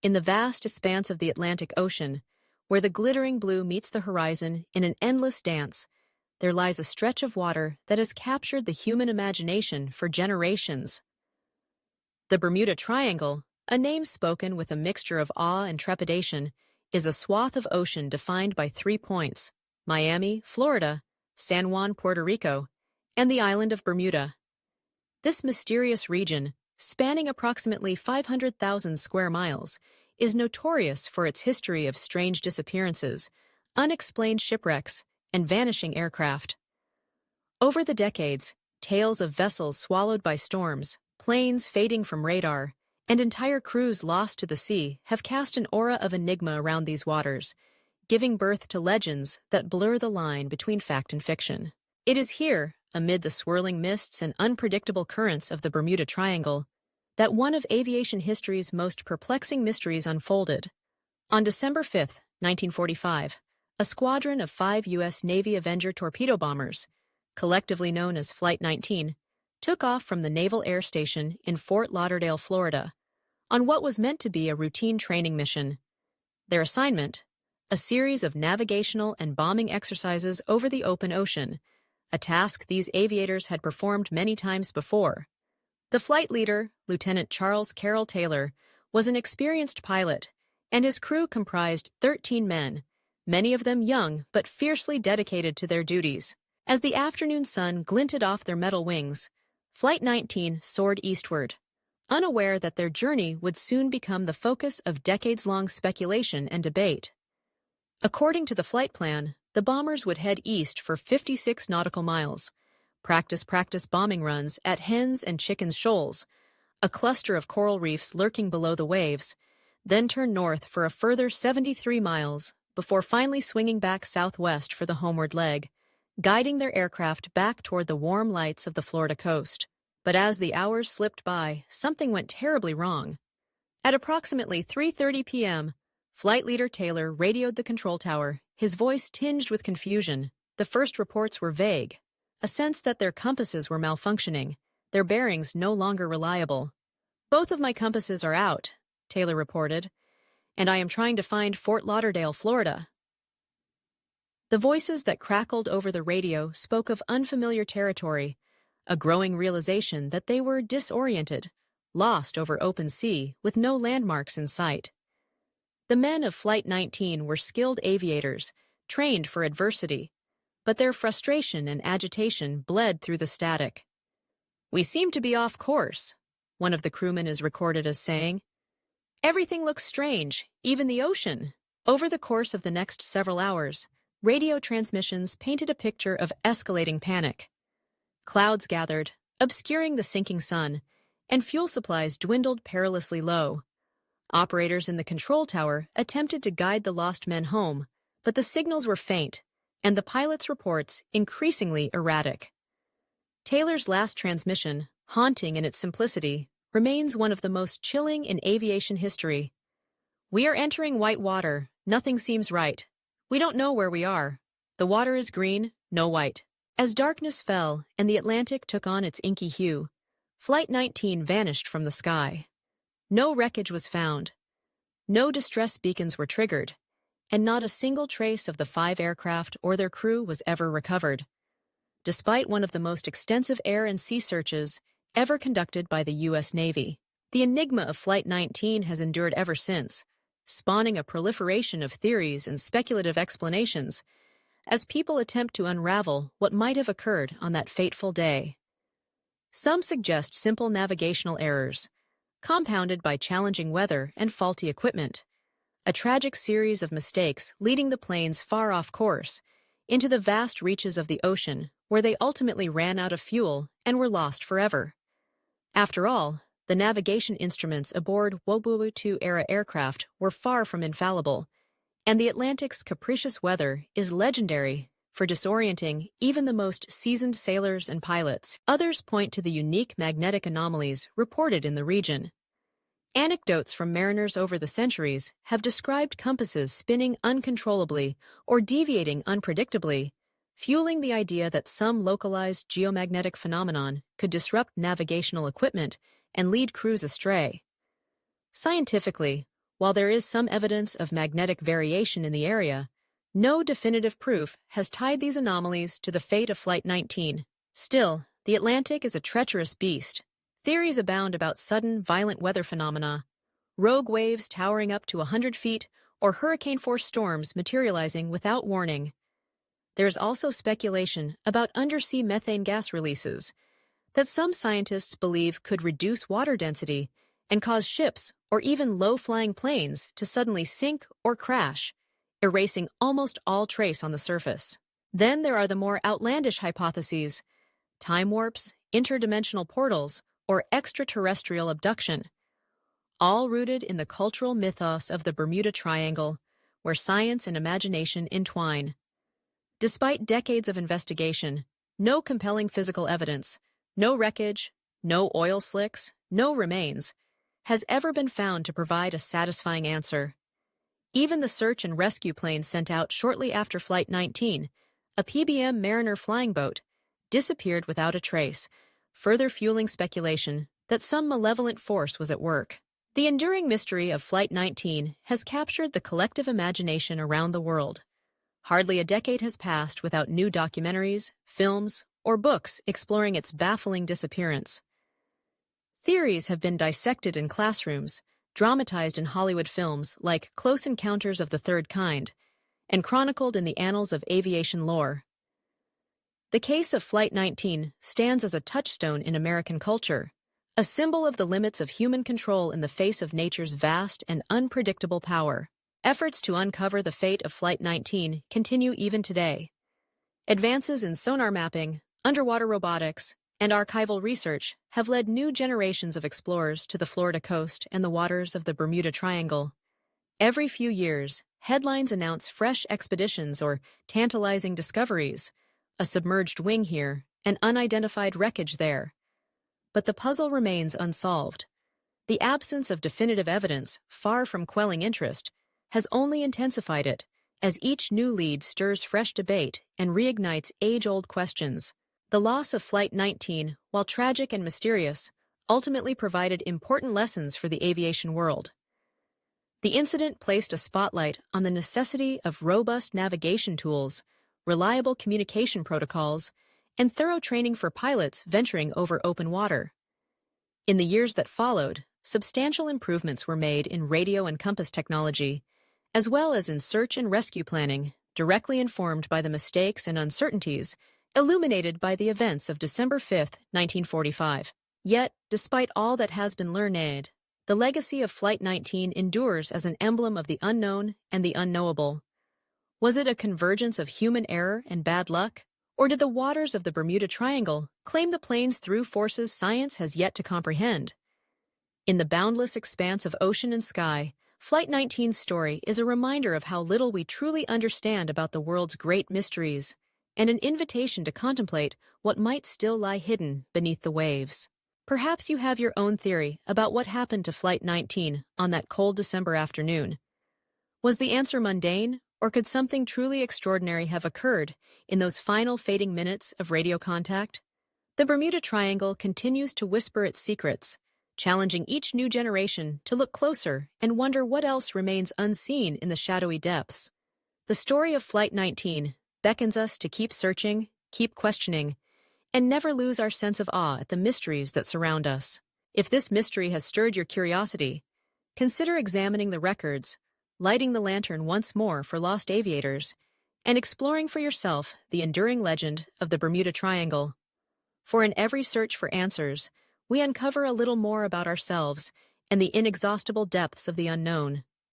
in the vast expanse of the Atlantic Ocean, where the glittering blue meets the horizon in an endless dance, there lies a stretch of water that has captured the human imagination for generations. The Bermuda Triangle, a name spoken with a mixture of awe and trepidation, is a swath of ocean defined by 3 points: Miami, Florida, San Juan, Puerto Rico, and the island of Bermuda. This mysterious region, spanning approximately 500,000 square miles, is notorious for its history of strange disappearances, unexplained shipwrecks, and vanishing aircraft. Over the decades, tales of vessels swallowed by storms, planes fading from radar, and entire crews lost to the sea have cast an aura of enigma around these waters, giving birth to legends that blur the line between fact and fiction. It is here, amid the swirling mists and unpredictable currents of the Bermuda Triangle, that one of aviation history's most perplexing mysteries unfolded. On December 5, 1945, a squadron of 5 U.S. Navy Avenger torpedo bombers, collectively known as Flight 19, took off from the Naval Air Station in Fort Lauderdale, Florida, on what was meant to be a routine training mission. Their assignment: a series of navigational and bombing exercises over the open ocean, a task these aviators had performed many times before. The flight leader, Lieutenant Charles Carroll Taylor, was an experienced pilot, and his crew comprised 13 men, many of them young but fiercely dedicated to their duties. As the afternoon sun glinted off their metal wings, Flight 19 soared eastward, unaware that their journey would soon become the focus of decades-long speculation and debate. According to the flight plan, the bombers would head east for 56 nautical miles, practice bombing runs at Hens and Chickens Shoals, a cluster of coral reefs lurking below the waves, then turn north for a further 73 miles before finally swinging back southwest for the homeward leg, guiding their aircraft back toward the warm lights of the Florida coast. But as the hours slipped by, something went terribly wrong. At approximately 3:30 p.m., Flight Leader Taylor radioed the control tower, his voice tinged with confusion. The first reports were vague, a sense that their compasses were malfunctioning, their bearings no longer reliable. "Both of my compasses are out," Taylor reported, "and I am trying to find Fort Lauderdale, Florida." The voices that crackled over the radio spoke of unfamiliar territory, a growing realization that they were disoriented, lost over open sea with no landmarks in sight. The men of Flight 19 were skilled aviators, trained for adversity, but their frustration and agitation bled through the static. "We seem to be off course," one of the crewmen is recorded as saying. "Everything looks strange, even the ocean." Over the course of the next several hours, radio transmissions painted a picture of escalating panic. Clouds gathered, obscuring the sinking sun, and fuel supplies dwindled perilously low. Operators in the control tower attempted to guide the lost men home, but the signals were faint, and the pilot's reports increasingly erratic. Taylor's last transmission, haunting in its simplicity, remains one of the most chilling in aviation history. "We are entering white water. Nothing seems right. We don't know where we are. The water is green, no white." As darkness fell and the Atlantic took on its inky hue, Flight 19 vanished from the sky. No wreckage was found. No distress beacons were triggered, and not a single trace of the 5 aircraft or their crew was ever recovered. Despite one of the most extensive air and sea searches ever conducted by the U.S. Navy, the enigma of Flight 19 has endured ever since, spawning a proliferation of theories and speculative explanations as people attempt to unravel what might have occurred on that fateful day. Some suggest simple navigational errors, compounded by challenging weather and faulty equipment, a tragic series of mistakes leading the planes far off course, into the vast reaches of the ocean where they ultimately ran out of fuel and were lost forever. After all, the navigation instruments aboard World War II-era aircraft were far from infallible, and the Atlantic's capricious weather is legendary for disorienting even the most seasoned sailors and pilots. Others point to the unique magnetic anomalies reported in the region. Anecdotes from mariners over the centuries have described compasses spinning uncontrollably or deviating unpredictably, fueling the idea that some localized geomagnetic phenomenon could disrupt navigational equipment and lead crews astray. Scientifically, While there is some evidence of magnetic variation in the area, no definitive proof has tied these anomalies to the fate of Flight 19. Still, the Atlantic is a treacherous beast. Theories abound about sudden, violent weather phenomena, rogue waves towering up to 100 feet, or hurricane-force storms materializing without warning. There is also speculation about undersea methane gas releases that some scientists believe could reduce water density and cause ships or even low-flying planes to suddenly sink or crash, erasing almost all trace on the surface. Then there are the more outlandish hypotheses: time warps, interdimensional portals, or extraterrestrial abduction, all rooted in the cultural mythos of the Bermuda Triangle, where science and imagination entwine. Despite decades of investigation, no compelling physical evidence, no wreckage, no oil slicks, no remains, has ever been found to provide a satisfying answer. Even the search and rescue plane sent out shortly after Flight 19, a PBM Mariner flying boat, disappeared without a trace, further fueling speculation that some malevolent force was at work. The enduring mystery of Flight 19 has captured the collective imagination around the world. Hardly a decade has passed without new documentaries, films, or books exploring its baffling disappearance. Theories have been dissected in classrooms, dramatized in Hollywood films like Close Encounters of the Third Kind, and chronicled in the annals of aviation lore. The case of Flight 19 stands as a touchstone in American culture, a symbol of the limits of human control in the face of nature's vast and unpredictable power. Efforts to uncover the fate of Flight 19 continue even today. Advances in sonar mapping, underwater robotics, and archival research have led new generations of explorers to the Florida coast and the waters of the Bermuda Triangle. Every few years, headlines announce fresh expeditions or tantalizing discoveries: a submerged wing here, an unidentified wreckage there. But the puzzle remains unsolved. The absence of definitive evidence, far from quelling interest, has only intensified it, as each new lead stirs fresh debate and reignites age-old questions. The loss of Flight 19, while tragic and mysterious, ultimately provided important lessons for the aviation world. The incident placed a spotlight on the necessity of robust navigation tools, reliable communication protocols, and thorough training for pilots venturing over open water. In the years that followed, substantial improvements were made in radio and compass technology, as well as in search and rescue planning, directly informed by the mistakes and uncertainties illuminated by the events of December 5, 1945. Yet, despite all that has been learned, the legacy of Flight 19 endures as an emblem of the unknown and the unknowable. Was it a convergence of human error and bad luck? Or did the waters of the Bermuda Triangle claim the planes through forces science has yet to comprehend? In the boundless expanse of ocean and sky, Flight 19's story is a reminder of how little we truly understand about the world's great mysteries, and an invitation to contemplate what might still lie hidden beneath the waves. Perhaps you have your own theory about what happened to Flight 19 on that cold December afternoon. Was the answer mundane, or could something truly extraordinary have occurred in those final fading minutes of radio contact? The Bermuda Triangle continues to whisper its secrets, challenging each new generation to look closer and wonder what else remains unseen in the shadowy depths. The story of Flight 19 beckons us to keep searching, keep questioning, and never lose our sense of awe at the mysteries that surround us. If this mystery has stirred your curiosity, consider examining the records, lighting the lantern once more for lost aviators, and exploring for yourself the enduring legend of the Bermuda Triangle. For in every search for answers, we uncover a little more about ourselves and the inexhaustible depths of the unknown.